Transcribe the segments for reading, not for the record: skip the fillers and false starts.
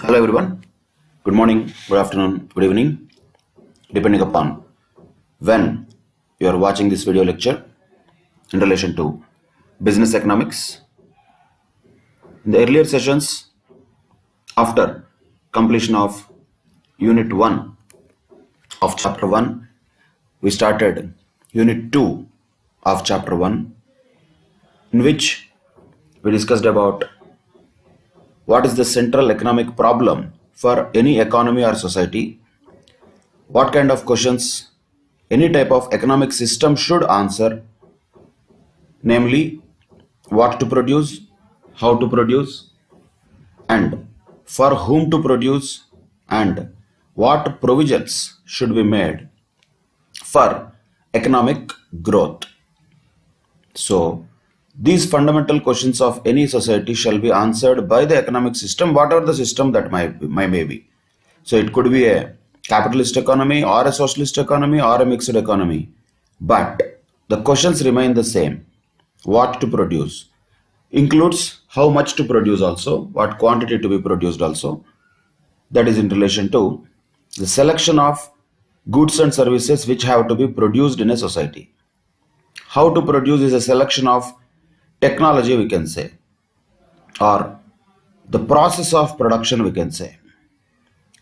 Hello everyone. Good morning, good afternoon, good evening, depending upon when you are watching this video lecture in relation to business economics. In the earlier sessions, after completion of Unit 1 of Chapter 1, we started Unit 2 of Chapter 1, in which we discussed about what is the central economic problem for any economy or society, what kind of questions any type of economic system should answer, namely what to produce, how to produce, and for whom to produce, and what provisions should be made for economic growth. So, these fundamental questions of any society shall be answered by the economic system, whatever the system that may be. So, it could be a capitalist economy or a socialist economy or a mixed economy. But the questions remain the same. What to produce includes how much to produce also, what quantity to be produced also. That is in relation to the selection of goods and services which have to be produced in a society. How to produce is a selection of technology, we can say, or the process of production, we can say.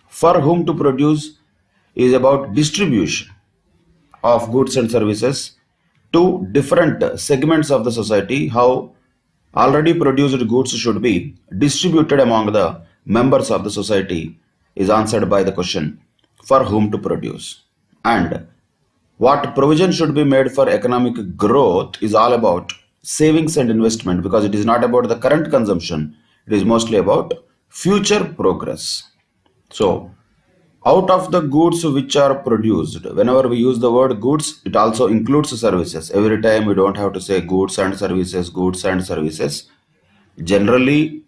For whom to produce is about distribution of goods and services to different segments of the society, how already produced goods should be distributed among the members of the society is answered by the question for whom to produce. And what provision should be made for economic growth is all about savings and investment, because it is not about the current consumption, it is mostly about future progress. So, out of the goods which are produced, whenever we use the word goods, it also includes services. Every time we don't have to say goods and services, goods and services. Generally,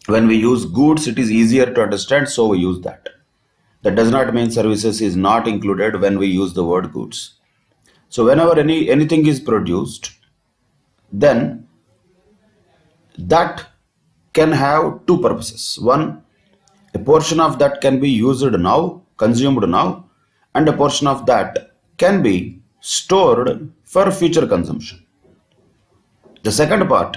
when we use goods, it is easier to understand, so we use that. That does not mean services is not included when we use the word goods. So whenever anything is produced, then that can have two purposes. One, a portion of that can be used now, consumed now, and a portion of that can be stored for future consumption. The second part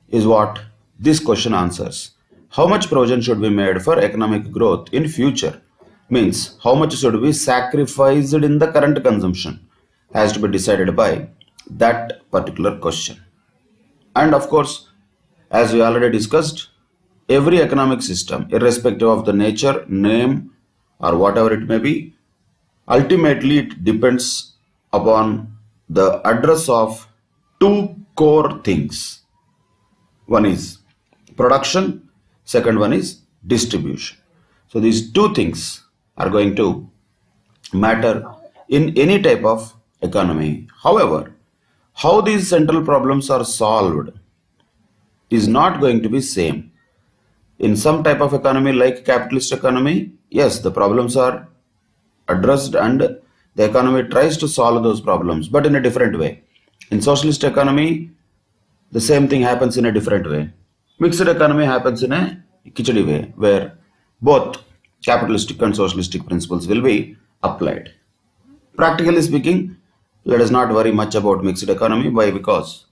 is what this question answers. How much provision should be made for economic growth in future? Means how much should be sacrificed in the current consumption has to be decided by that particular question. And of course, as we already discussed, every economic system, irrespective of the nature, name, or whatever it may be, ultimately it depends upon the address of two core things. One is production, second one is distribution. So these two things are going to matter in any type of economy. However, how these central problems are solved is not going to be same. In some type of economy like capitalist economy, yes, the problems are addressed and the economy tries to solve those problems, but in a different way. In socialist economy, the same thing happens in a different way. Mixed economy happens in a khichdi way, where both capitalistic and socialistic principles will be applied. Practically speaking, let us not worry much about mixed economy. Why? Because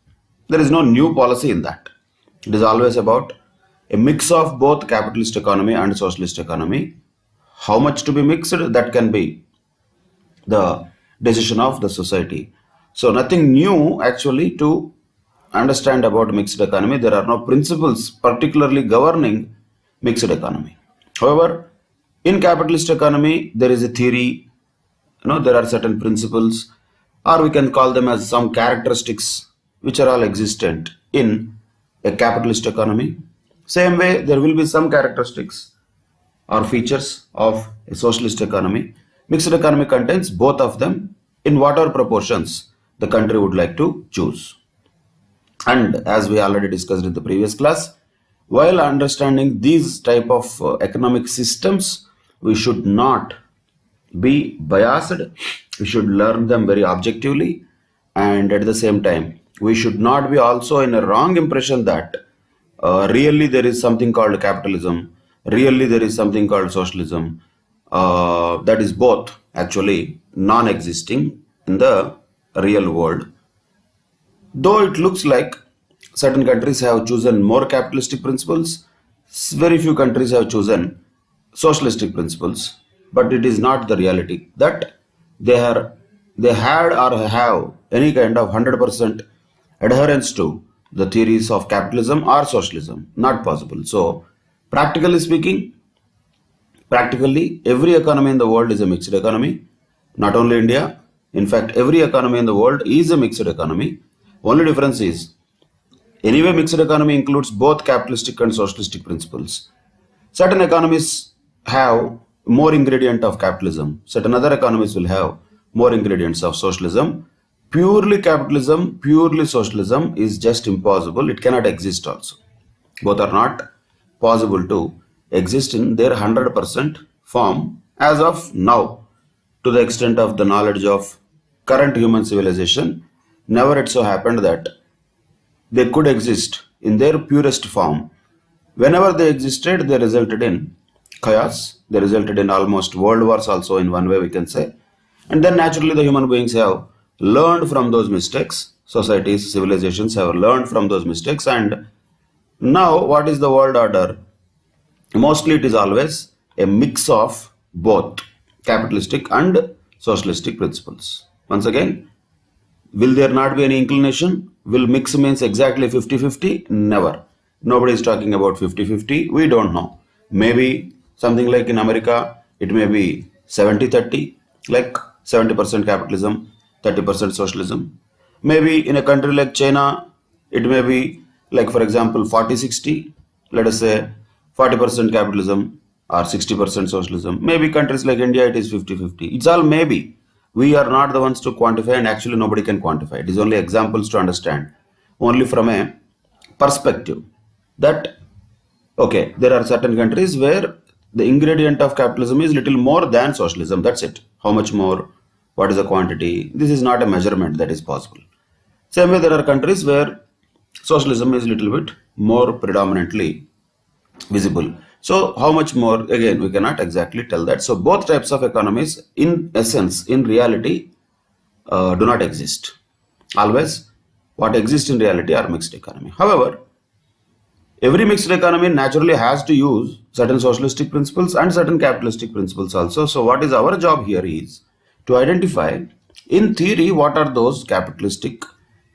there is no new policy in that. It is always about a mix of both capitalist economy and socialist economy. How much to be mixed, that can be the decision of the society. So nothing new actually to understand about mixed economy. There are no principles particularly governing mixed economy. However, in capitalist economy, there is a theory, there are certain principles, or we can call them as some characteristics which are all existent in a capitalist economy. Same way, there will be some characteristics or features of a socialist economy. Mixed economy contains both of them in whatever proportions the country would like to choose. And as we already discussed in the previous class, while understanding these type of economic systems, we should not be biased. We should learn them very objectively, and at the same time, we should not be also in a wrong impression that really there is something called capitalism, really there is something called socialism that is both actually non-existing in the real world. Though it looks like certain countries have chosen more capitalistic principles, very few countries have chosen socialistic principles, but it is not the reality that they are they had or have any kind of 100% adherence to the theories of capitalism or socialism. Not possible. So, practically speaking, practically every economy in the world is a mixed economy. Not only India, in fact, every economy in the world is a mixed economy. Only difference is anyway, mixed economy includes both capitalistic and socialistic principles. Certain economies have more ingredient of capitalism. Certain other economies will have more ingredients of socialism. Purely capitalism, purely socialism is just impossible. It cannot exist also. Both are not possible to exist in their 100% form as of now. To the extent of the knowledge of current human civilization, never it so happened that they could exist in their purest form. Whenever they existed, they resulted in chaos. They resulted in almost world wars also in one way we can say. And then naturally the human beings have learned from those mistakes. Societies, civilizations have learned from those mistakes. And now what is the world order? Mostly it is always a mix of both capitalistic and socialistic principles. Once again, will there not be any inclination? Will mix means exactly 50-50? Never. Nobody is talking about 50-50. We don't know. Maybe something like in America, it may be 70-30, like 70% capitalism, 30% socialism. Maybe in a country like China, it may be like, for example, 40-60. Let us say 40% capitalism or 60% socialism. Maybe countries like India, it is 50-50. It's all maybe. We are not the ones to quantify, and actually nobody can quantify. It is only examples to understand. Only from a perspective that, okay, there are certain countries where the ingredient of capitalism is little more than socialism. That's it. How much more? What is the quantity? This is not a measurement that is possible. Same way, there are countries where socialism is little bit more predominantly visible. So how much more? Again, we cannot exactly tell that. So both types of economies, in essence, in reality, do not exist. Always, what exists in reality are mixed economy. However, every mixed economy naturally has to use certain socialistic principles and certain capitalistic principles also. So what is our job here is to identify, in theory, what are those capitalistic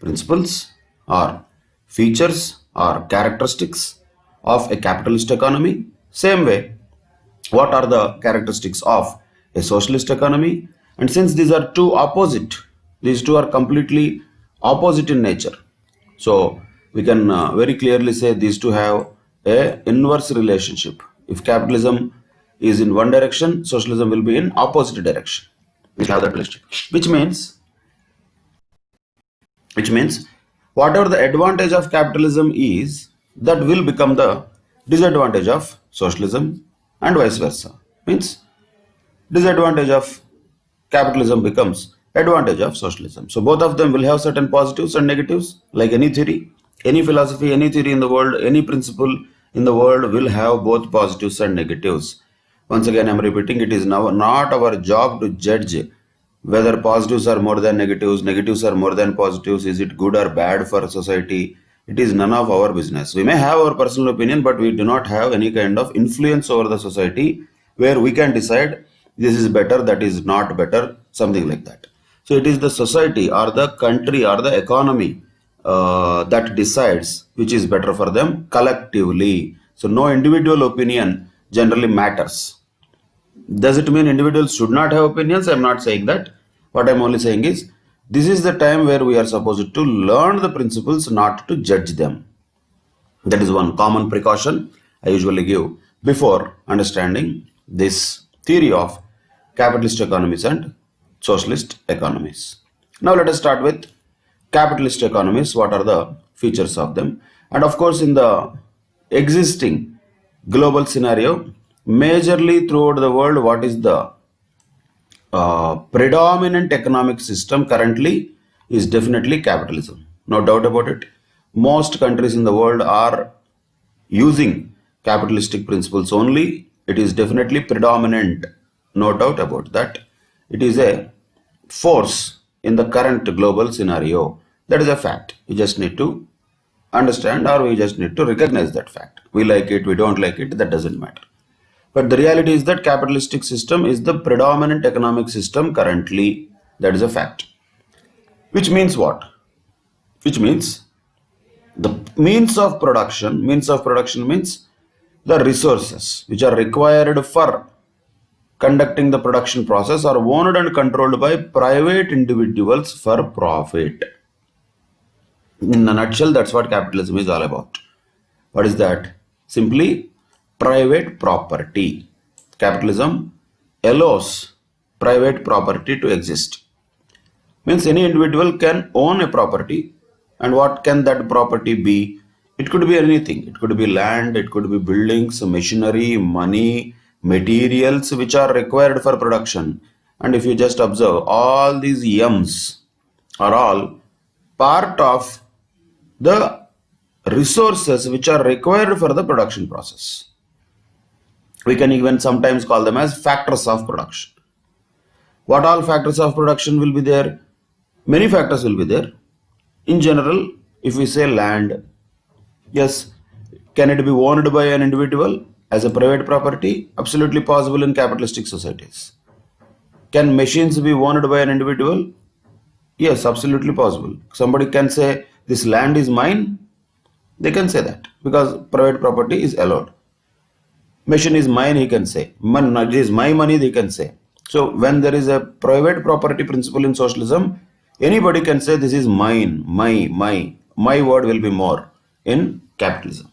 principles or features or characteristics of a capitalist economy. Same way, what are the characteristics of a socialist economy? And since these are two opposite, these two are completely opposite in nature. So we can very clearly say these two have a inverse relationship. If capitalism is in one direction, socialism will be in opposite direction. We have that relationship, which means whatever the advantage of capitalism is, that will become the disadvantage of socialism, and vice versa. Means disadvantage of capitalism becomes advantage of socialism. So both of them will have certain positives and negatives, like any theory, any philosophy, any theory in the world, any principle in the world will have both positives and negatives. Once again, I am repeating, it is now not our job to judge whether positives are more than negatives, negatives are more than positives, is it good or bad for society. It is none of our business. We may have our personal opinion, but we do not have any kind of influence over the society where we can decide this is better, that is not better, something like that. So it is the society or the country or the economy that decides which is better for them collectively. So no individual opinion generally matters. Does it mean individuals should not have opinions? I am not saying that. What I am only saying is, this is the time where we are supposed to learn the principles, not to judge them. That is one common precaution I usually give before understanding this theory of capitalist economies and socialist economies. Now let us start with capitalist economies. What are the features of them? And of course, in the existing global scenario, majorly throughout the world, what is the predominant economic system currently is definitely capitalism. No doubt about it. Most countries in the world are using capitalistic principles only. It is definitely predominant, no doubt about that. It is a force in the current global scenario. That is a fact. We just need to understand, or we just need to recognize that fact. We like it, we don't like it, that doesn't matter. But the reality is that capitalistic system is the predominant economic system currently. That is a fact. Which means what? Which means the means of production means the resources which are required for conducting the production process are owned and controlled by private individuals for profit. In a nutshell, that's what capitalism is all about. What is that? Simply private property. Capitalism allows private property to exist. Means any individual can own a property, and what can that property be? It could be anything. It could be land, it could be buildings, machinery, money, materials which are required for production. And if you just observe, all these M's are all part of the resources which are required for the production process. We can even sometimes call them as factors of production. What all factors of production will be there? Many factors will be there. In general, if we say land, yes, can it be owned by an individual as a private property? Absolutely possible in capitalistic societies. Can machines be owned by an individual? Yes, absolutely possible. Somebody can say, this land is mine. They can say that because private property is allowed. Machine is mine, he can say. It is my money, they can say. So when there is a private property principle in socialism, anybody can say this is mine, my word will be more in capitalism.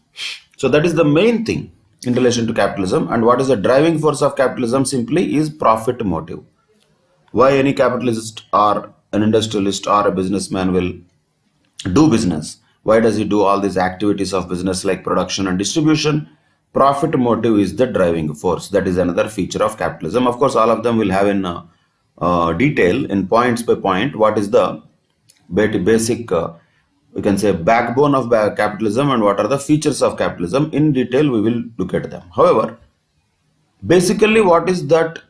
So that is the main thing in relation to capitalism. And what is the driving force of capitalism? Simply is profit motive. Why any capitalist or an industrialist or a businessman will do business? Why does he do all these activities of business like production and distribution? Profit motive is the driving force. That is another feature of capitalism. Of course, all of them will have in detail, in points by point, what is the basic, we can say, backbone of capitalism and what are the features of capitalism. In detail, we will look at them. However, basically, what is that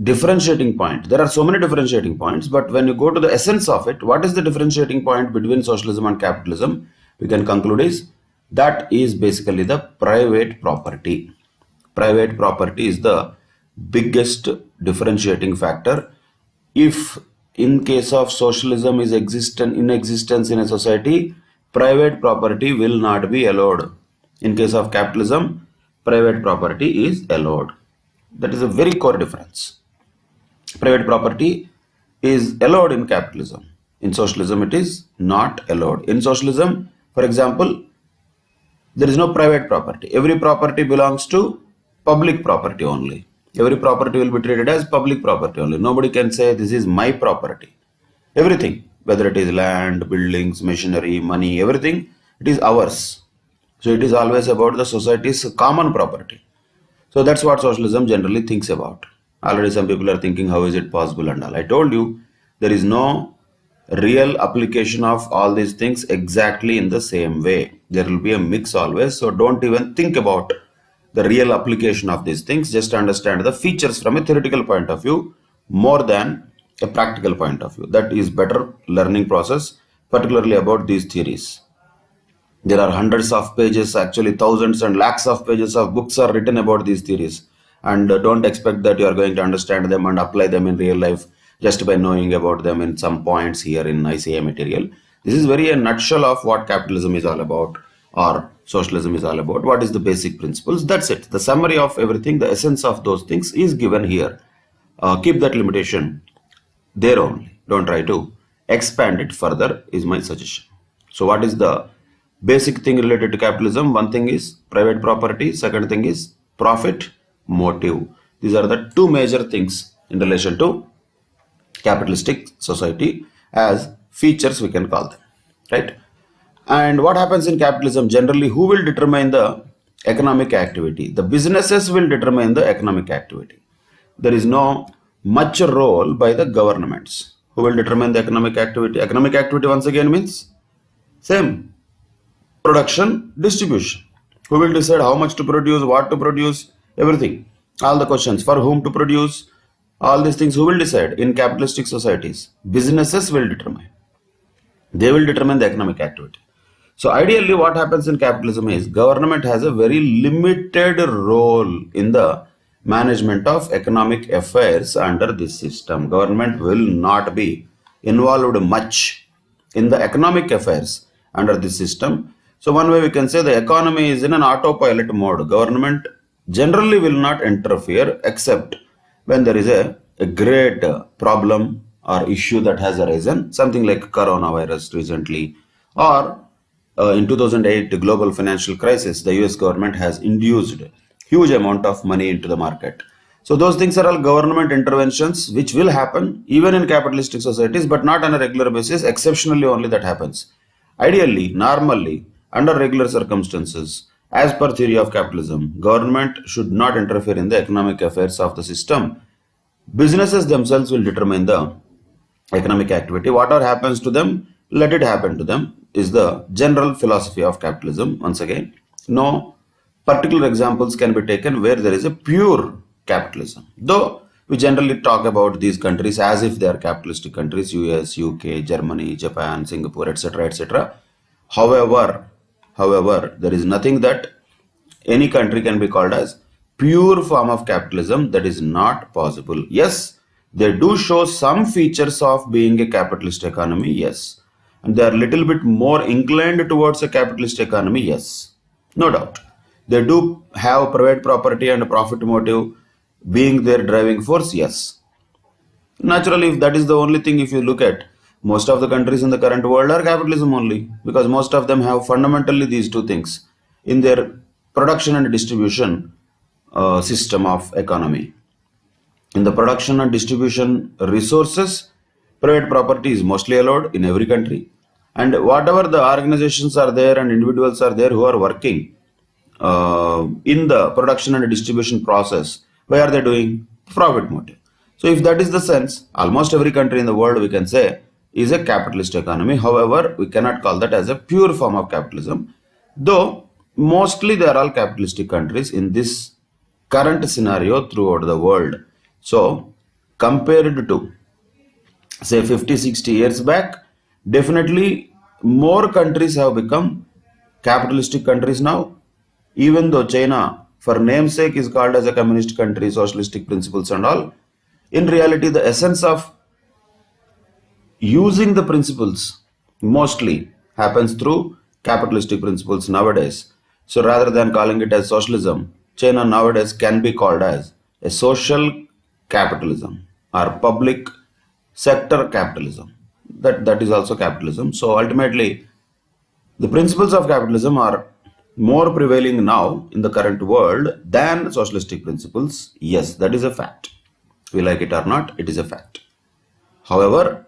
differentiating point? There are so many differentiating points, but when you go to the essence of it, what is the differentiating point between socialism and capitalism? We can conclude is that is basically the private property. Private property is the biggest differentiating factor. If in case of socialism is in existence in a society, private property will not be allowed. In case of capitalism, private property is allowed. That is a very core difference. Private property is allowed in capitalism. In socialism, it is not allowed. In socialism, for example, there is no private property. Every property belongs to public property only. Every property will be treated as public property only. Nobody can say this is my property. Everything, whether it is land, buildings, machinery, money, everything, it is ours. So it is always about the society's common property. So that's what socialism generally thinks about. Already some people are thinking, how is it possible and all. I told you, there is no real application of all these things exactly in the same way. There will be a mix always. So don't even think about the real application of these things. Just understand the features from a theoretical point of view more than a practical point of view. That is better learning process, particularly about these theories. There are hundreds of pages, actually thousands and lakhs of pages of books are written about these theories. And don't expect that you are going to understand them and apply them in real life just by knowing about them in some points here in ICA material. This is very a nutshell of what capitalism is all about or socialism is all about. What is the basic principles? That's it. The summary of everything, the essence of those things is given here. Keep that limitation there only. Don't try to expand it further is my suggestion. So what is the basic thing related to capitalism? One thing is private property. Second thing is profit motive. These are the two major things in relation to capitalistic society as features we can call them, right? And what happens in capitalism generally? Who will determine the economic activity? The businesses will determine the economic activity. There is no much role by the governments. Who will determine the economic activity? Economic activity once again means same production, distribution. Who will decide how much to produce, what to produce, everything. All the questions, for whom to produce, all these things, who will decide? In capitalistic societies, businesses will determine. They will determine the economic activity. So ideally what happens in capitalism is government has a very limited role in the management of economic affairs under this system. Government will not be involved much in the economic affairs under this system. So one way we can say the economy is in an autopilot mode. Government generally will not interfere except when there is a great problem or issue that has arisen, something like coronavirus recently, or in 2008 global financial crisis, the US government has induced huge amount of money into the market. So those things are all government interventions which will happen even in capitalistic societies, but not on a regular basis. Exceptionally only that happens. Ideally, normally, under regular circumstances, as per theory of capitalism, government should not interfere in the economic affairs of the system. Businesses themselves will determine the economic activity. Whatever happens to them, let it happen to them, is the general philosophy of capitalism. Once again, no particular examples can be taken where there is a pure capitalism. Though we generally talk about these countries as if they are capitalistic countries, US, UK, Germany, Japan, Singapore, etc., etc. However, there is nothing that any country can be called as pure form of capitalism. That is not possible. Yes, they do show some features of being a capitalist economy, yes. And they are a little bit more inclined towards a capitalist economy, yes. No doubt. They do have private property and profit motive being their driving force, yes. Naturally, if that is the only thing, if you look at most of the countries in the current world are capitalism only, because most of them have fundamentally these two things in their production and distribution system of economy. In the production and distribution resources, private property is mostly allowed in every country. And whatever the organizations are there and individuals are there who are working in the production and distribution process, why are they doing? Profit motive. So if that is the sense, almost every country in the world we can say is a capitalist economy. However, we cannot call that as a pure form of capitalism, though mostly they are all capitalistic countries in this current scenario throughout the world. So compared to say 50-60 years back, definitely more countries have become capitalistic countries now. Even though China for namesake is called as a communist country, socialistic principles and all, in reality the essence of using the principles mostly happens through capitalistic principles nowadays. So rather than calling it as socialism, China nowadays can be called as a social capitalism or public sector capitalism. That is also capitalism. So ultimately, the principles of capitalism are more prevailing now in the current world than socialistic principles. Yes, that is a fact. We like it or not, it is a fact. However,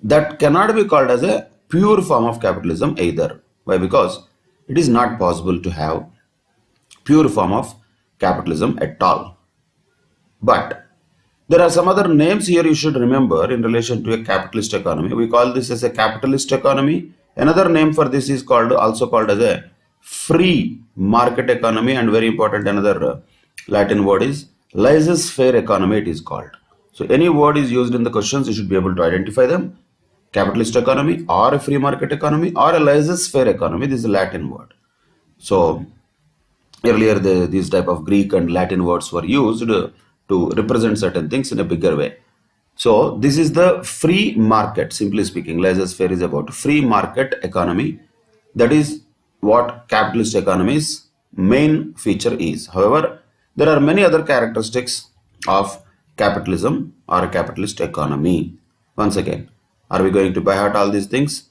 that cannot be called as a pure form of capitalism either. Why? Because it is not possible to have pure form of capitalism at all. But there are some other names here you should remember in relation to a capitalist economy. We call this as a capitalist economy. Another name for this is also called as a free market economy, and very important, another Latin word is laissez-faire economy it is called. So any word is used in the questions, you should be able to identify them. Capitalist economy or a free market economy or a laissez-faire economy, this is a Latin word. So earlier these type of Greek and Latin words were used to represent certain things in a bigger way. So this is the free market, simply speaking. Laissez-faire is about free market economy. That is what capitalist economy's main feature is. However, there are many other characteristics of capitalism or a capitalist economy. Once again, are we going to by heart all these things?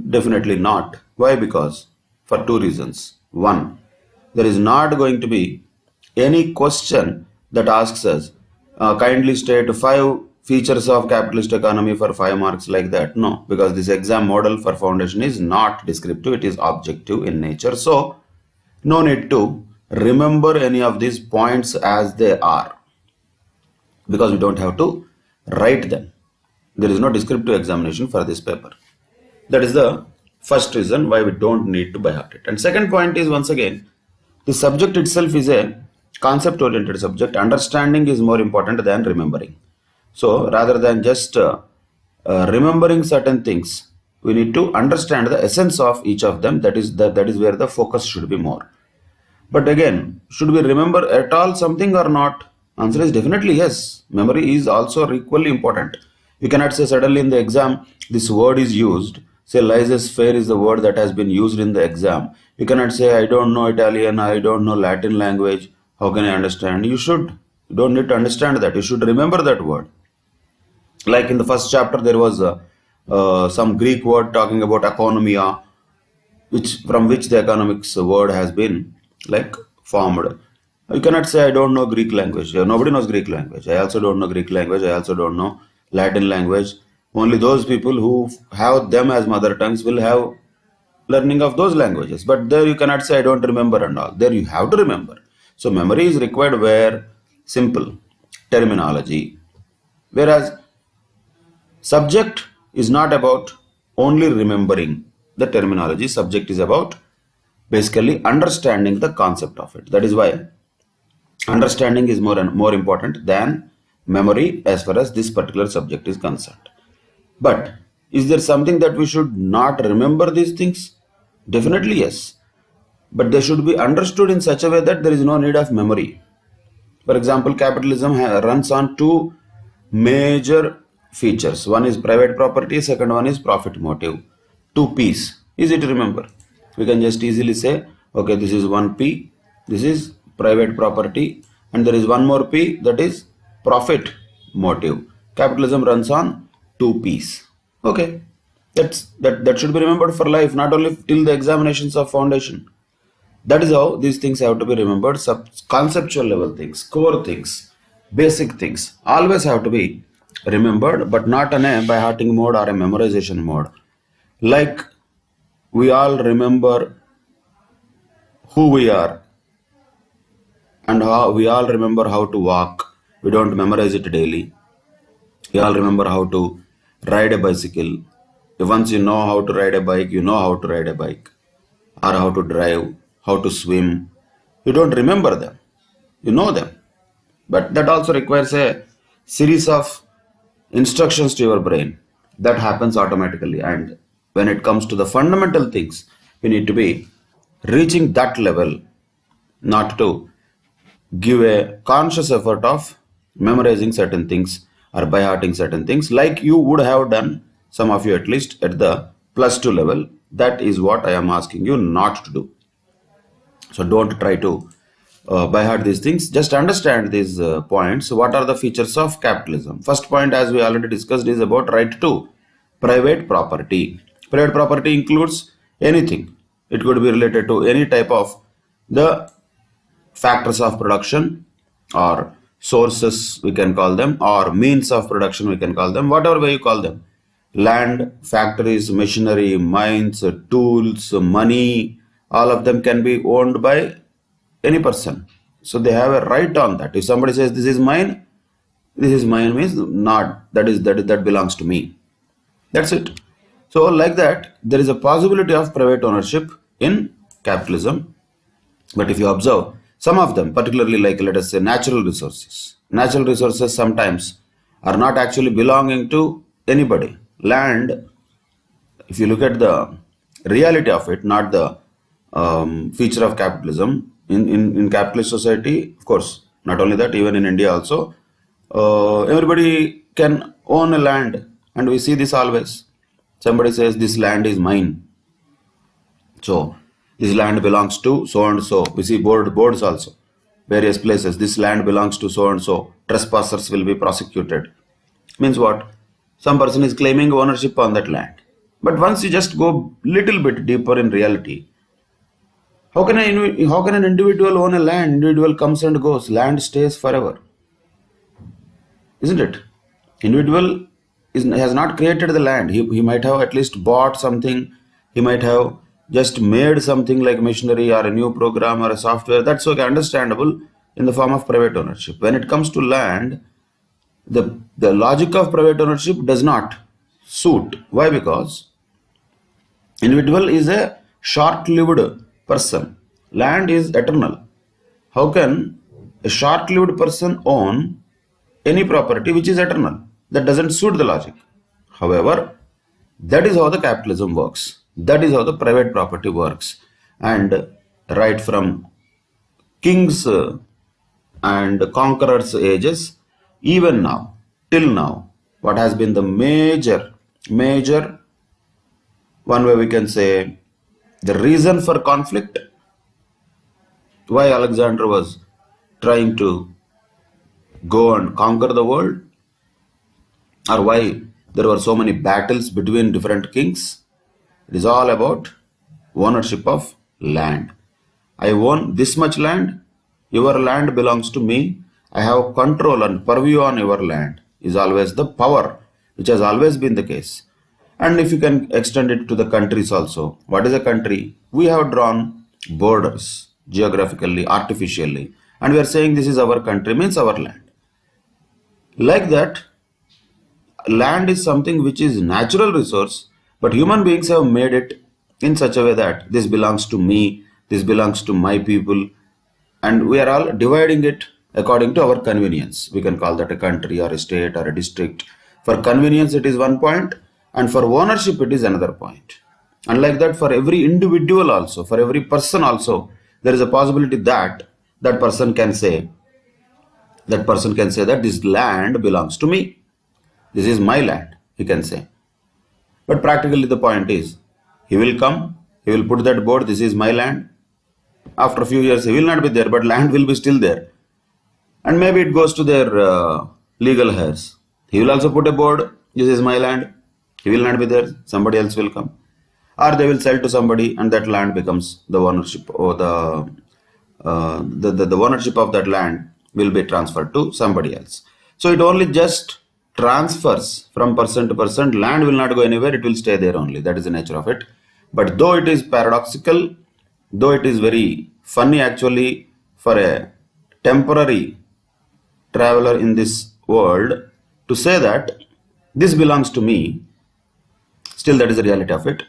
Definitely not. Why? Because for two reasons. One, there is not going to be any question that asks us, kindly state 5 features of capitalist economy for 5 marks, like that. No, because this exam model for foundation is not descriptive, it is objective in nature. So no need to remember any of these points as they are, because we don't have to write them. There is no descriptive examination for this paper. That is the first reason why we don't need to by heart it. And second point is, once again, The subject itself is a concept-oriented subject. Understanding is more important than remembering. So rather than just remembering certain things, we need to understand the essence of each of them. That is where the focus should be more. But again, should we remember at all something or not? Answer is definitely yes. Memory is also equally important. You cannot say suddenly in the exam this word is used. Say laissez-faire is the word that has been used in the exam. You cannot say I don't know Italian, I don't know Latin language. How can I understand? You should. You don't need to understand that. You should remember that word. Like in the first chapter, there was some Greek word talking about economia, from which the economics word has been like formed. You cannot say I don't know Greek language. Nobody knows Greek language. I also don't know Greek language. I also don't know Latin language. Only those people who have them as mother tongues will have learning of those languages. But there you cannot say I don't remember and all. There you have to remember. So memory is required where simple terminology. Whereas subject is not about only remembering the terminology. Subject is about basically understanding the concept of it. That is why understanding is more and more important than memory as far as this particular subject is concerned. But is there something that we should not remember these things? Definitely yes. But they should be understood in such a way that there is no need of memory. For example, capitalism runs on two major features. One is private property, second one is profit motive. Two P's. Easy to remember. We can just easily say, okay, this is one P, this is private property, and there is one more P, that is profit motive. Capitalism runs on two P's. Okay, that should be remembered for life, not only till the examinations of foundation. That is how these things have to be remembered. Conceptual level things, core things, basic things always have to be remembered, but not in a by hearting mode or a memorization mode. Like we all remember who we are and how we all remember how to walk. We don't memorize it daily. We all remember how to ride a bicycle. If once you know how to ride a bike, you know how to ride a bike, or how to drive, how to swim. You don't remember them. You know them. But that also requires a series of instructions to your brain. That happens automatically. And when it comes to the fundamental things, we need to be reaching that level, not to give a conscious effort of memorizing certain things or by hearting certain things, like you would have done, some of you at least, at the +2 level. That is what I am asking you not to do. So don't try to by heart these things. Just understand these points. What are the features of capitalism? First point, as we already discussed, is about right to private property. Private property includes anything. It could be related to any type of the factors of production or sources, we can call them, or means of production, we can call them, whatever way you call them. Land, factories, machinery, mines, tools, money, all of them can be owned by any person. So they have a right on that. If somebody says this is mine means not, that belongs to me. That's it. So like that, there is a possibility of private ownership in capitalism. But if you observe, some of them, particularly like let us say natural resources sometimes are not actually belonging to anybody. Land, if you look at the reality of it, not the feature of capitalism, in capitalist society, of course, not only that, even in India also, everybody can own a land, and we see this always. Somebody says this land is mine, so this land belongs to so and so. We see boards also, various places. This land belongs to so and so. Trespassers will be prosecuted. Means what? Some person is claiming ownership on that land. But once you just go little bit deeper in reality, how can an individual own a land? Individual comes and goes. Land stays forever, isn't it? Individual has not created the land. He might have at least bought something. He might have just made something like machinery or a new program or a software. That's okay, understandable in the form of private ownership. When it comes to land, the logic of private ownership does not suit. Why? Because individual is a short-lived person. land is eternal. How can a short-lived person own any property which is eternal? That doesn't suit the logic. However, that is how the capitalism works. That is how the private property works. And right from kings and conquerors' ages, even now, till now, what has been the major, one way we can say, the reason for conflict, why Alexander was trying to go and conquer the world, or why there were so many battles between different kings. It is all about ownership of land. I own this much land, your land belongs to me, I have control and purview on your land, is always the power, which has always been the case. And if you can extend it to the countries also, what is a country? We have drawn borders geographically, artificially, and we are saying this is our country, means our land. Like that, land is something which is natural resource, but human beings have made it in such a way that this belongs to me, this belongs to my people, and we are all dividing it according to our convenience. We can call that a country or a state or a district. For convenience it is one point, and for ownership it is another point. And like that, for every individual also, for every person also, there is a possibility that that person can say that this land belongs to me. This is my land, he can say. But practically the point is, he will come, he will put that board, this is my land. After a few years he will not be there, but land will be still there. And maybe it goes to their legal heirs. He will also put a board, this is my land. He will not be there, somebody else will come. Or they will sell to somebody and that land becomes the ownership, or the ownership of that land will be transferred to somebody else. So it only just transfers from person to person. Land will not go anywhere, it will stay there only. That is the nature of it. But though it is paradoxical, though it is very funny actually for a temporary traveler in this world to say that this belongs to me, still that is the reality of it.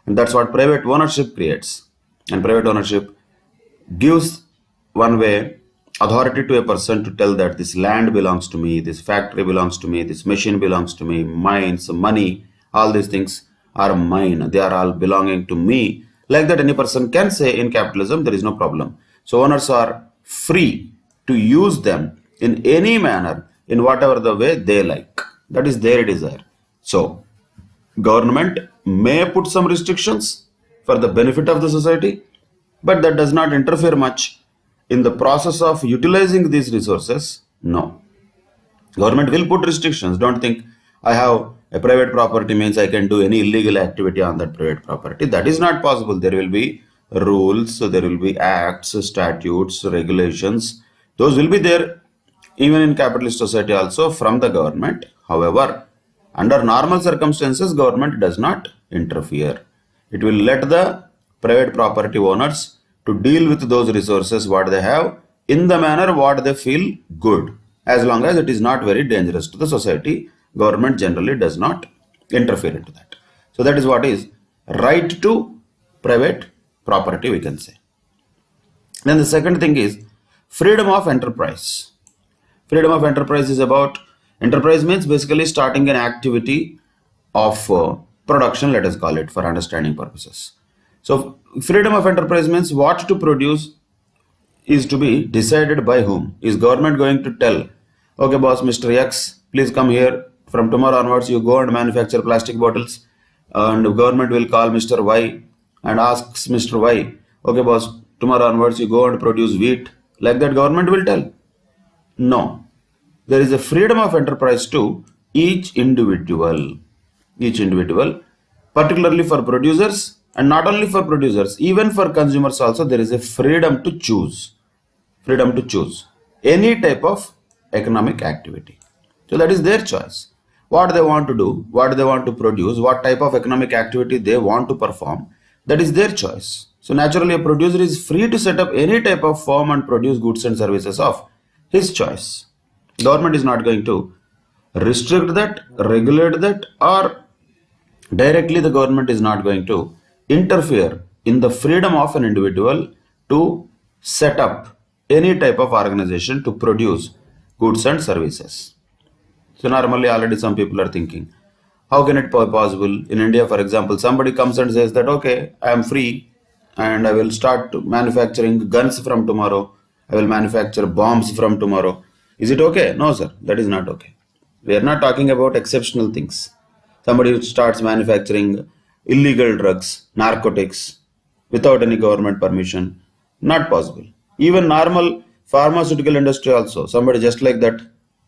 And that's what private ownership creates. And private ownership gives one way authority to a person to tell that this land belongs to me, this factory belongs to me, this machine belongs to me, mines, money, all these things are mine. They are all belonging to me. Like that any person can say in capitalism, there is no problem. So owners are free to use them in any manner, in whatever the way they like. That is their desire. So government may put some restrictions for the benefit of the society, but that does not interfere much in the process of utilizing these resources. No. Government will put restrictions. Don't think I have a private property means I can do any illegal activity on that private property. That is not possible. There will be rules, there will be acts, statutes, regulations. Those will be there even in capitalist society also from the government. However, under normal circumstances, government does not interfere. It will let the private property owners to deal with those resources what they have in the manner what they feel good, as long as it is not very dangerous to the society. Government generally does not interfere into that. So that is what is right to private property, we can say. Then the second thing is freedom of enterprise. Freedom of enterprise is about, enterprise means basically starting an activity of production, let us call it for understanding purposes. So freedom of enterprise means what to produce is to be decided by whom. Is government going to tell, okay boss, Mr. X, please come here, from tomorrow onwards you go and manufacture plastic bottles, and the government will call Mr. Y and asks Mr. Y, okay boss, tomorrow onwards you go and produce wheat, like that government will tell? No. There is a freedom of enterprise to each individual, particularly for producers, and not only for producers, even for consumers also there is a freedom to choose any type of economic activity. So that is their choice. What they want to do, what they want to produce, what type of economic activity they want to perform, that is their choice. So naturally a producer is free to set up any type of firm and produce goods and services of his choice. Government is not going to restrict that, regulate that, or directly the government is not going to interfere in the freedom of an individual to set up any type of organization to produce goods and services. So normally already some people are thinking, how can it be possible? In India, for example, somebody comes and says that, okay, I am free and I will start manufacturing guns from tomorrow. I will manufacture bombs from tomorrow. Is it okay? No, sir, that is not okay. We are not talking about exceptional things. Somebody who starts manufacturing illegal drugs, narcotics, without any government permission, not possible. Even normal pharmaceutical industry also, somebody just like that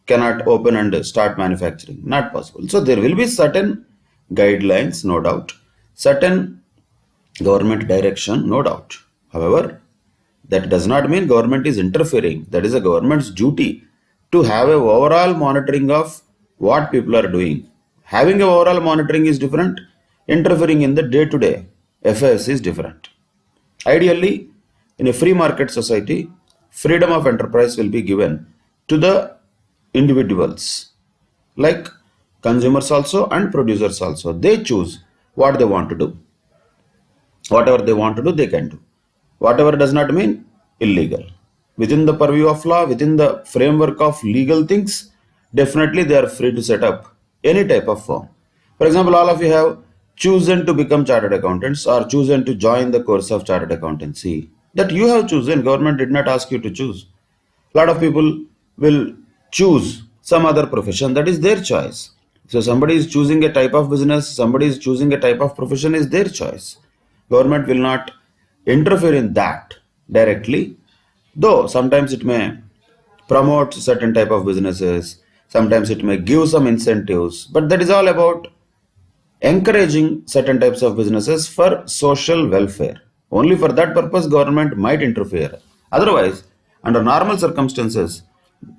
cannot open and start manufacturing, not possible. So there will be certain guidelines, no doubt, certain government direction, no doubt. However, that does not mean government is interfering. That is a government's duty to have a overall monitoring of what people are doing. Having a overall monitoring is different. Interfering in the day-to-day affairs is different. Ideally, in a free market society, freedom of enterprise will be given to the individuals, like consumers also and producers also. They choose what they want to do. Whatever they want to do, they can do. Whatever does not mean illegal. Within the purview of law, within the framework of legal things, definitely they are free to set up any type of firm. For example, all of you have chosen to become chartered accountants or chosen to join the course of chartered accountancy. That you have chosen, government did not ask you to choose. A lot of people will choose some other profession, that is their choice. So somebody is choosing a type of business, somebody is choosing a type of profession, is their choice. Government will not interfere in that directly, though sometimes it may promote certain type of businesses, sometimes it may give some incentives, but that is all about encouraging certain types of businesses for social welfare. Only for that purpose government might interfere. Otherwise, under normal circumstances,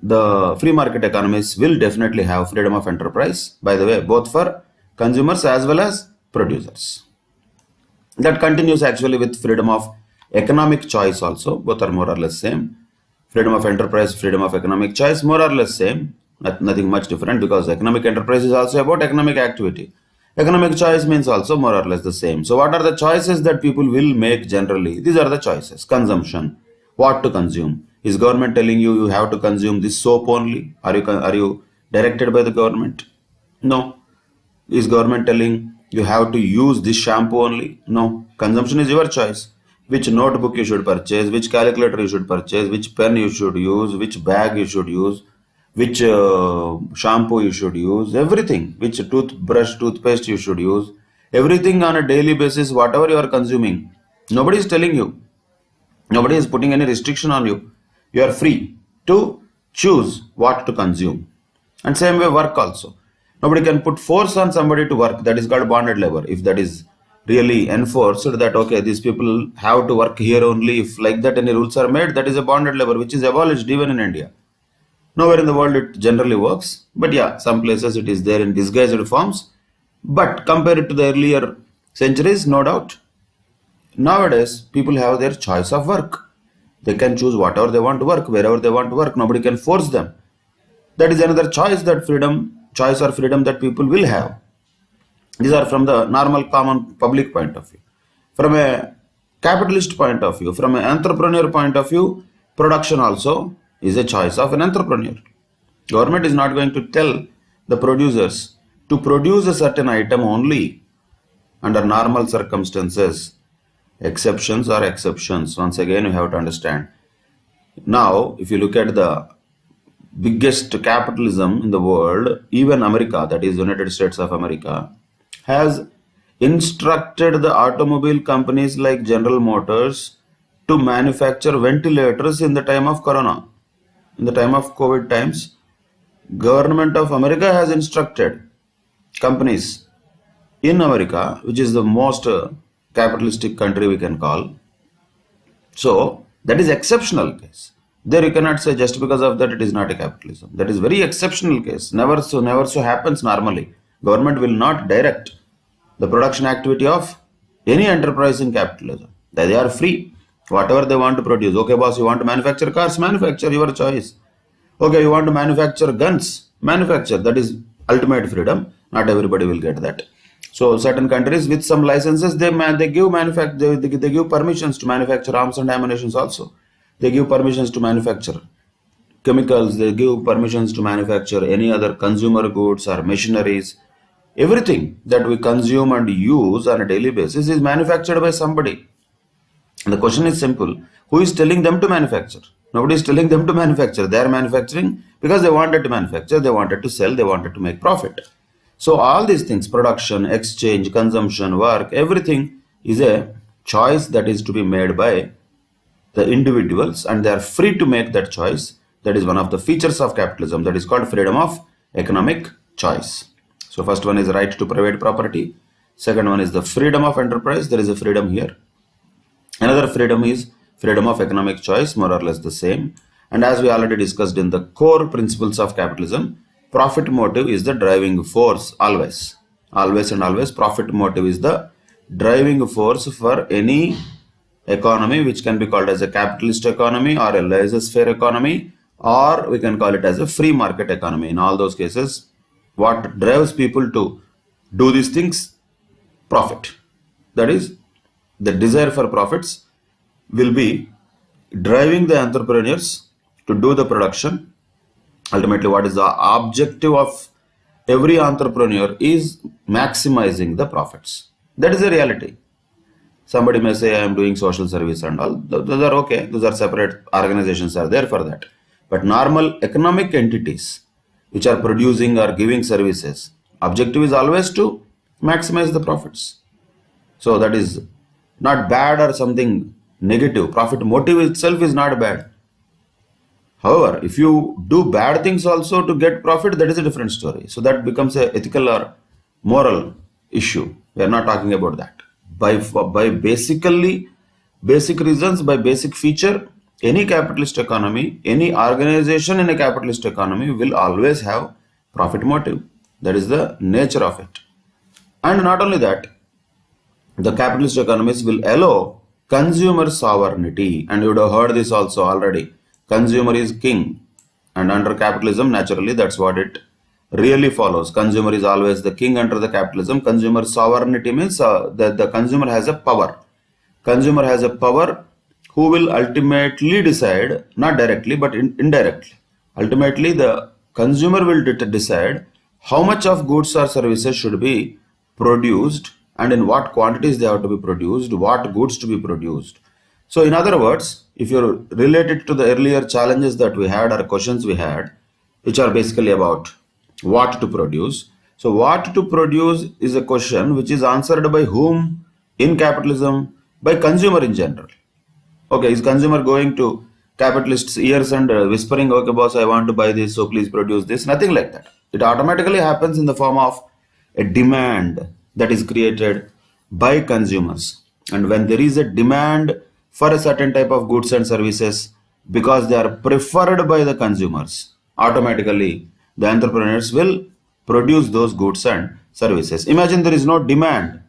the free market economies will definitely have freedom of enterprise, by the way, both for consumers as well as producers. That continues actually with freedom of economic choice also. Both are more or less same. Freedom of enterprise, freedom of economic choice, more or less same. Nothing much different, because economic enterprise is also about economic activity. Economic choice means also more or less the same. So what are the choices that people will make generally? These are the choices. Consumption. What to consume? Is government telling you you have to consume this soap only? Are you directed by the government? No. Is government telling you have to use this shampoo only? No. Consumption is your choice. Which notebook you should purchase, which calculator you should purchase, which pen you should use, which bag you should use, which shampoo you should use, everything, which toothbrush, toothpaste you should use, everything on a daily basis, whatever you are consuming. Nobody is telling you. Nobody is putting any restriction on you. You are free to choose what to consume. And same way work also. Nobody can put force on somebody to work. That is called bonded labor. If that is really enforced, that okay, these people have to work here only, if like that any rules are made, that is a bonded labor, which is abolished even in India. Nowhere in the world it generally works, but yeah, some places it is there in disguised forms. But compared to the earlier centuries, no doubt, nowadays people have their choice of work. They can choose whatever they want to work, wherever they want to work. Nobody can force them. That is another choice, that choice or freedom that people will have. These are from the normal common public point of view. From a capitalist point of view, from an entrepreneur point of view, production also is a choice of an entrepreneur. Government is not going to tell the producers to produce a certain item only under normal circumstances. Exceptions are exceptions. Once again, you have to understand. Now, if you look at the biggest capitalism in the world, even America, that is United States of America, has instructed the automobile companies like General Motors to manufacture ventilators in the time of Corona. In the time of COVID times, government of America has instructed companies in America, which is the most capitalistic country we can call. So that is exceptional case. There you cannot say just because of that it is not a capitalism. That is very exceptional case. Never so happens normally. Government will not direct the production activity of any enterprise in capitalism. They are free. Whatever they want to produce. Okay, boss, you want to manufacture cars? Manufacture, your choice. Okay, you want to manufacture guns? Manufacture. That is ultimate freedom. Not everybody will get that. So certain countries with some licenses, they give permissions to manufacture arms and ammunition also. They give permissions to manufacture chemicals, they give permissions to manufacture any other consumer goods or machineries. Everything that we consume and use on a daily basis is manufactured by somebody. And the question is simple: who is telling them to manufacture? Nobody is telling them to manufacture. They are manufacturing because they wanted to manufacture, they wanted to sell, they wanted to make profit. So all these things, production, exchange, consumption, work, everything is a choice that is to be made by the individuals, and they are free to make that choice. That is one of the features of capitalism, that is called freedom of economic choice. So first one is right to private property. Second one is the freedom of enterprise. There is a freedom here. Another freedom is freedom of economic choice, more or less the same. And as we already discussed in the core principles of capitalism, profit motive is the driving force always. Always and always, profit motive is the driving force for any economy, which can be called as a capitalist economy or a laissez-faire economy, or we can call it as a free market economy. In all those cases, what drives people to do these things? Profit. That is, the desire for profits will be driving the entrepreneurs to do the production. Ultimately, what is the objective of every entrepreneur is maximizing the profits. That is the reality. Somebody may say, I am doing social service and all. Those are okay. Those are separate organizations are there for that. But normal economic entities which are producing or giving services, objective is always to maximize the profits. So that is not bad or something negative. Profit motive itself is not bad. However, if you do bad things also to get profit, that is a different story. So that becomes a ethical or moral issue. We are not talking about that. By basic reasons, by basic feature, any capitalist economy, any organization in a capitalist economy will always have profit motive. That is the nature of it. And not only that, the capitalist economies will allow consumer sovereignty. And you would have heard this also already. Consumer is king. And under capitalism, naturally, that's what it really follows. Consumer is always the king under the capitalism. Consumer sovereignty means that the consumer has a power. Consumer has a power who will ultimately decide, not directly but indirectly. Ultimately, the consumer will decide how much of goods or services should be produced and in what quantities they have to be produced, what goods to be produced. So in other words, if you relate it to the earlier challenges that we had or questions we had, which are basically about what to produce. So what to produce is a question which is answered by whom in capitalism? By consumer in general. Okay, is consumer going to capitalist's ears and whispering, okay boss, I want to buy this, so please produce this? Nothing like that. It automatically happens in the form of a demand that is created by consumers. And when there is a demand for a certain type of goods and services, because they are preferred by the consumers, automatically the entrepreneurs will produce those goods and services. Imagine there is no demand.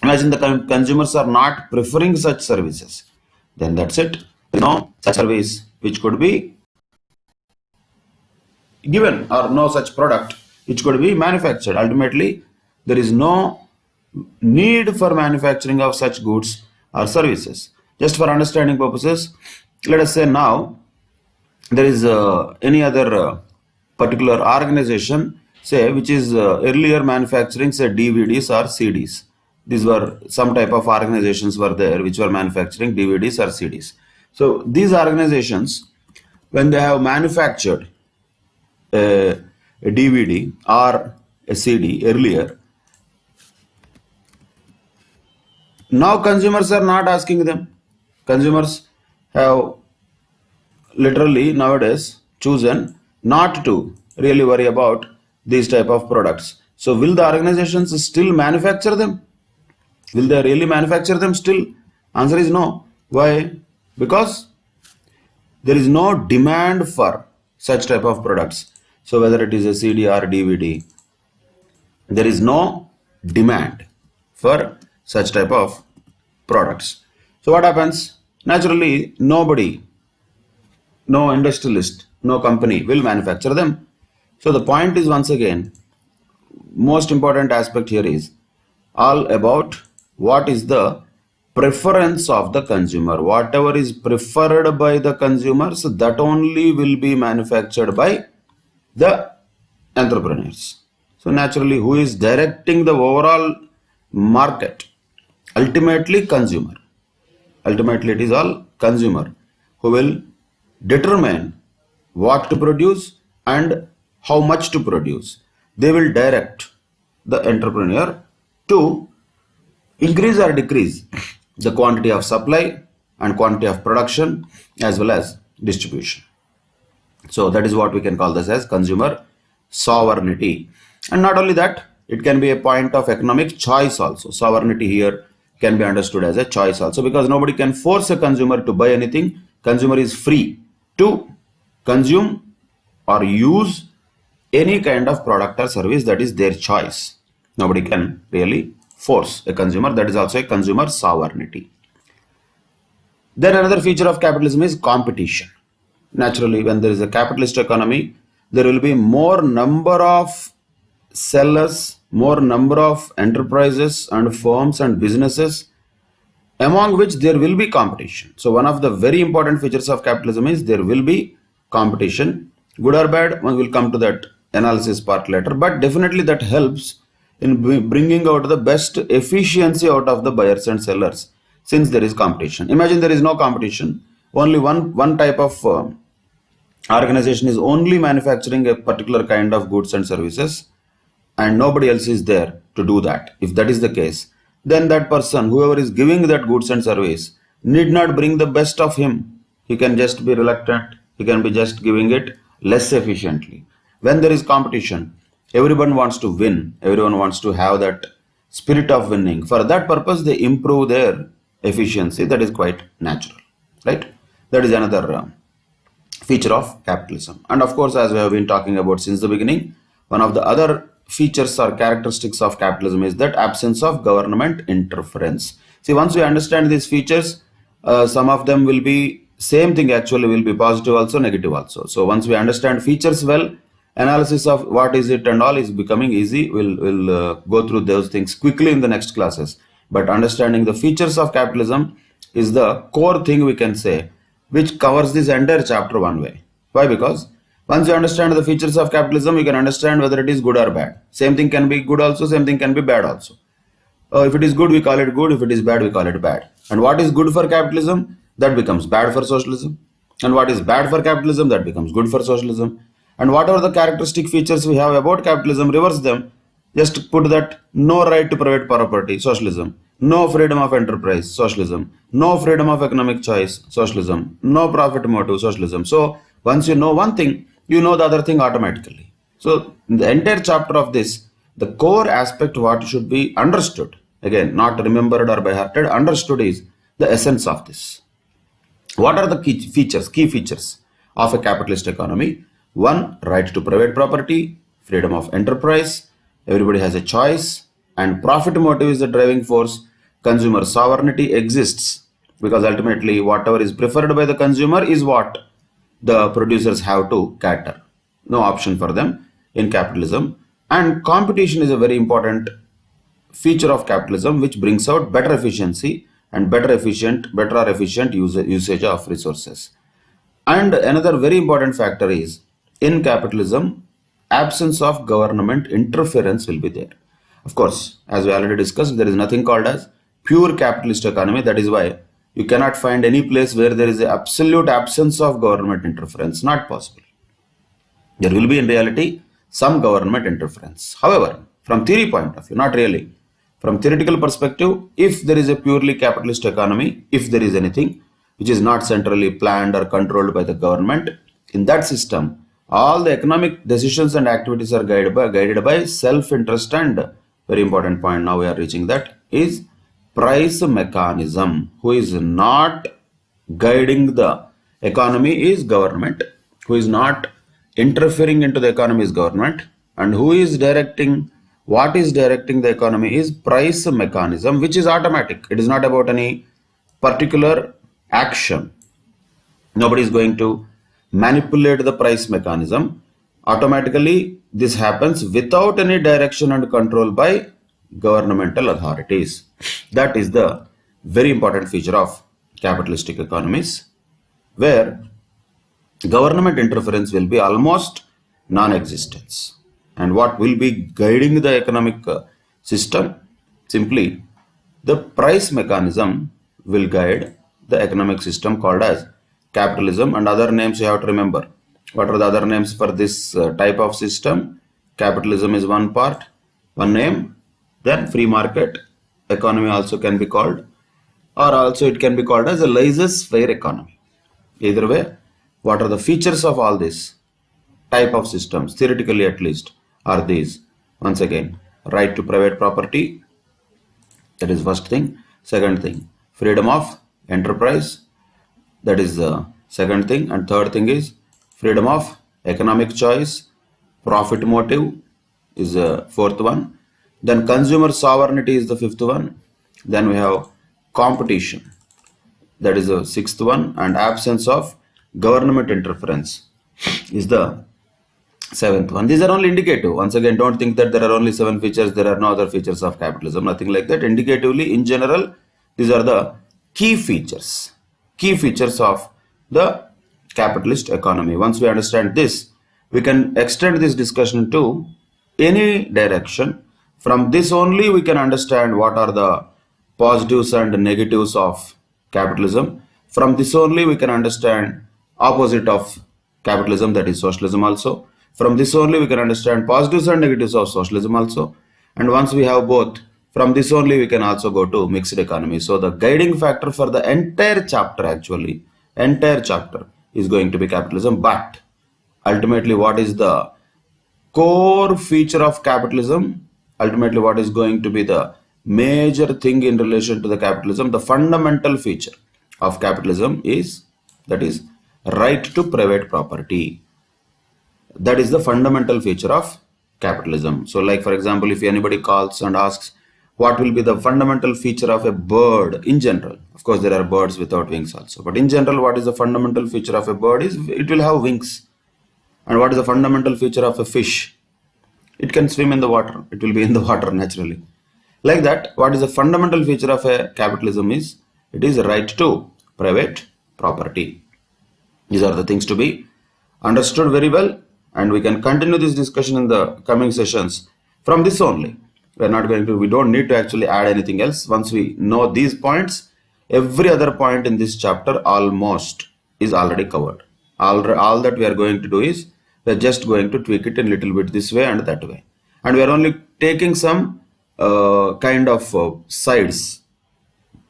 Imagine the consumers are not preferring such services. Then that's it. There is no such service which could be given, or no such product which could be manufactured. Ultimately, there is no need for manufacturing of such goods or services. Just for understanding purposes, let us say now there is any other particular organization, say, which is earlier manufacturing, say, DVDs or CDs. These were some type of organizations were there which were manufacturing DVDs or CDs. So these organizations, when they have manufactured a DVD or a CD earlier, now consumers are not asking them. Consumers have literally nowadays chosen not to really worry about these type of products. So will the organizations still manufacture them? Will they really manufacture them still? Answer is no. Why? Because there is no demand for such type of products. So whether it is a CD or DVD, there is no demand for such type of products. So what happens? Naturally, nobody, no industrialist, no company will manufacture them. So the point is, once again, most important aspect here is all about what is the preference of the consumer. Whatever is preferred by the consumers, that only will be manufactured by the entrepreneurs. So naturally, who is directing the overall market? Ultimately, consumer. Ultimately, it is all consumer who will determine what to produce and how much to produce. They will direct the entrepreneur to increase or decrease the quantity of supply and quantity of production as well as distribution. So that is what we can call this as consumer sovereignty. And not only that, it can be a point of economic choice also. Sovereignty here can be understood as a choice also, because nobody can force a consumer to buy anything. Consumer is free to consume or use any kind of product or service that is their choice. Nobody can really force a consumer. That is also a consumer sovereignty. Then another feature of capitalism is competition. Naturally, when there is a capitalist economy, there will be more number of sellers, more number of enterprises and firms and businesses, among which there will be competition. So one of the very important features of capitalism is there will be competition. Good or bad, one will come to that analysis part later, but definitely that helps in bringing out the best efficiency out of the buyers and sellers, since there is competition. Imagine there is no competition, only one type of organization is only manufacturing a particular kind of goods and services, and nobody else is there to do that. If that is the case, then that person, whoever is giving that goods and service, need not bring the best of him. He can just be reluctant. He can be just giving it less efficiently. When there is competition, everyone wants to win. Everyone wants to have that spirit of winning. For that purpose, they improve their efficiency. That is quite natural, right? That is another feature of capitalism. And of course, as we have been talking about since the beginning, one of the other features or characteristics of capitalism is that absence of government interference. See, once we understand these features, some of them will be same thing, actually will be positive also, negative also. So once we understand features well, analysis of what is it and all is becoming easy. We'll go through those things quickly in the next classes. But understanding the features of capitalism is the core thing, we can say, which covers this entire chapter one way. Why? Because once you understand the features of capitalism, you can understand whether it is good or bad. Same thing can be good also, same thing can be bad also. If it is good, we call it good. If it is bad, we call it bad. And what is good for capitalism, that becomes bad for socialism. And what is bad for capitalism, that becomes good for socialism. And whatever the characteristic features we have about capitalism, reverse them. Just put that no right to private property, socialism. No freedom of enterprise, socialism. No freedom of economic choice, socialism. No profit motive, socialism. So once you know one thing, you know the other thing automatically. So in the entire chapter of this, the core aspect what should be understood, again, not remembered or by hearted, understood is the essence of this. What are the key features of a capitalist economy? One, right to private property, freedom of enterprise, everybody has a choice, and profit motive is the driving force. Consumer sovereignty exists because ultimately whatever is preferred by the consumer is what the producers have to cater. No option for them in capitalism. And competition is a very important feature of capitalism, which brings out better efficiency and better or efficient usage of resources. And another very important factor is, in capitalism, absence of government interference will be there. Of course, as we already discussed, there is nothing called as pure capitalist economy. That is why you cannot find any place where there is an absolute absence of government interference. Not possible. There will be in reality some government interference. However, from theory point of view, not really. From theoretical perspective, if there is a purely capitalist economy, if there is anything which is not centrally planned or controlled by the government, in that system, all the economic decisions and activities are guided by self-interest. And very important point, now we are reaching that, is price mechanism. Who is not guiding the economy is government. Who is not interfering into the economy is government. And who is directing, what is directing the economy is price mechanism, which is automatic. It is not about any particular action. Nobody is going to manipulate the price mechanism. automatically this happens without any direction and control by governmental authorities. That is the very important feature of capitalistic economies, where government interference will be almost non-existence. And what will be guiding the economic system? Simply the price mechanism will guide the economic system called as capitalism, and other names you have to remember. What are the other names for this type of system? Capitalism is one part, one name. Then free market economy also can be called, or also it can be called as a laissez-faire economy. Either way, what are the features of all this type of systems, theoretically at least, are these? Once again, right to private property, that is first thing. Second thing, freedom of enterprise, that is the second thing. And third thing is freedom of economic choice, profit motive is the fourth one. Then consumer sovereignty is the fifth one. Then we have competition, that is the sixth one. And absence of government interference is the seventh one. These are only indicative. Once again, don't think that there are only 7 features, there are no other features of capitalism, nothing like that. Indicatively, in general, these are the key features of the capitalist economy. Once we understand this, we can extend this discussion to any direction. From this only we can understand what are the positives and negatives of capitalism. From this only we can understand opposite of capitalism, that is socialism also. From this only we can understand positives and negatives of socialism also. And once we have both, from this only we can also go to mixed economy. So the guiding factor for the entire chapter, actually, entire chapter is going to be capitalism. But ultimately, what is the core feature of capitalism? Ultimately, what is going to be the major thing in relation to the capitalism? The fundamental feature of capitalism is, that is, right to private property. That is the fundamental feature of capitalism. So like, for example, if anybody calls and asks what will be the fundamental feature of a bird in general, of course there are birds without wings also, but in general, what is the fundamental feature of a bird is it will have wings. And what is the fundamental feature of a fish? It can swim in the water, it will be in the water naturally. Like that, what is the fundamental feature of a capitalism is, it is a right to private property. These are the things to be understood very well, and we can continue this discussion in the coming sessions. From this only, we don't need to actually add anything else. Once we know these points, every other point in this chapter almost is already covered. All that we are going to do is, we are just going to tweak it a little bit this way and that way. And we are only taking some kind of sides.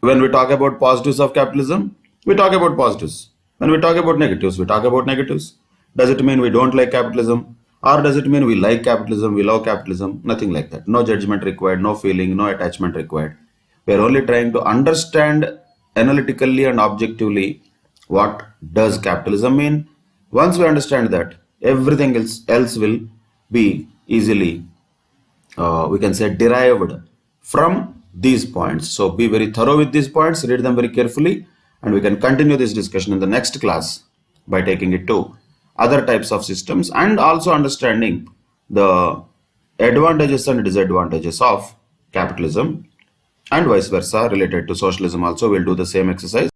When we talk about positives of capitalism, we talk about positives. When we talk about negatives, we talk about negatives. Does it mean we don't like capitalism? Or does it mean we like capitalism, we love capitalism? Nothing like that. No judgment required, no feeling, no attachment required. We are only trying to understand analytically and objectively what does capitalism mean. Once we understand that, everything else will be easily, we can say, derived from these points. So be very thorough with these points, read them very carefully, and we can continue this discussion in the next class by taking it to other types of systems and also understanding the advantages and disadvantages of capitalism, and vice versa related to socialism also. We'll do the same exercise.